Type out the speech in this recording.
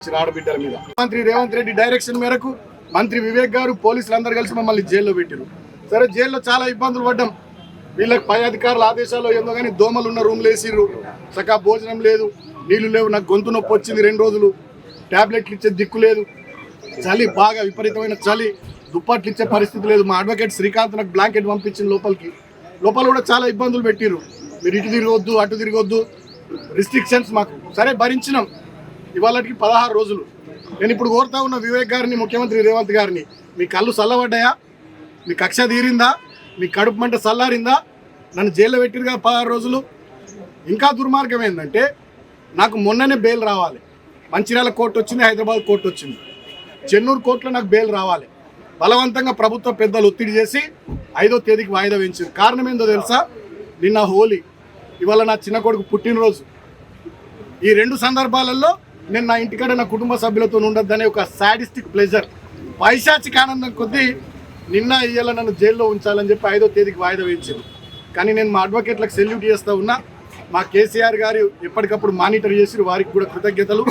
ఆడబిడ్డల మీద మంత్రి రేవంత్ రెడ్డి డైరెక్షన్ మేరకు మంత్రి వివేక్ గారు పోలీసులు అందరూ కలిసి మమ్మల్ని జైల్లో పెట్టారు. సరే జైల్లో చాలా ఇబ్బందులు పడ్డాం. వీళ్ళకి పై అధికారుల ఆదేశాల్లో ఏందో కానీ దోమలు ఉన్న రూమ్లు వేసిర్రు, సకా భోజనం లేదు, నీళ్లు లేవు, నాకు గొంతు నొప్పి వచ్చింది 2 రోజులు, ట్యాబ్లెట్లు ఇచ్చే దిక్కు లేదు, చలి బాగా విపరీతమైన చలి, దుప్పట్లు ఇచ్చే పరిస్థితి లేదు. మా అడ్వకేట్ శ్రీకాంత్ నాకు బ్లాంకెట్ పంపించింది లోపల కూడా చాలా ఇబ్బందులు పెట్టిర్రు. మీరు ఇటు తిరగొద్దు అటు తిరగొద్దు రిస్ట్రిక్షన్స్ మాకు. సరే భరించినాం. ఇవాళకి 16 రోజులు. నేను ఇప్పుడు కోరుతా ఉన్న వివేక్ గారిని, ముఖ్యమంత్రి రేవంత్ గారిని, మీ కళ్ళు చల్లబడ్డాయా, మీ కక్ష తీరిందా, మీ కడుపు మంట చల్లారిందా? నన్ను జైల్లో పెట్టిరుగా 16 రోజులు. ఇంకా దుర్మార్గం ఏంటంటే నాకు మొన్ననే బెయిల్ రావాలి. మంచిర్యాల కోర్టు వచ్చింది, హైదరాబాద్ కోర్టు వచ్చింది, చెన్నూరు కోర్టులో నాకు బెయిల్ రావాలి. బలవంతంగా ప్రభుత్వ పెద్దలు ఒత్తిడి చేసి 5వ తేదీకి వాయిదా వేయించారు. కారణం ఏందో తెలుసా? నిన్న హోలీ, ఇవాళ నా చిన్న కొడుకు పుట్టినరోజు. ఈ 2 సందర్భాలలో నేను నా ఇంటికాడ నా కుటుంబ సభ్యులతో ఉండొద్దనే ఒక సాడిస్టిక్ ప్లెజర్, పైశాచిక ఆనందం కొద్దీ నిన్న ఇయ్యాల నన్ను జైల్లో ఉంచాలని చెప్పి 5వ తేదీకి వాయిదా వేయించారు. కానీ నేను మా అడ్వకేట్లకు సెల్యూట్ చేస్తూ ఉన్నా. మా కేసీఆర్ గారు ఎప్పటికప్పుడు మానిటర్ చేసి వారికి కూడా కృతజ్ఞతలు.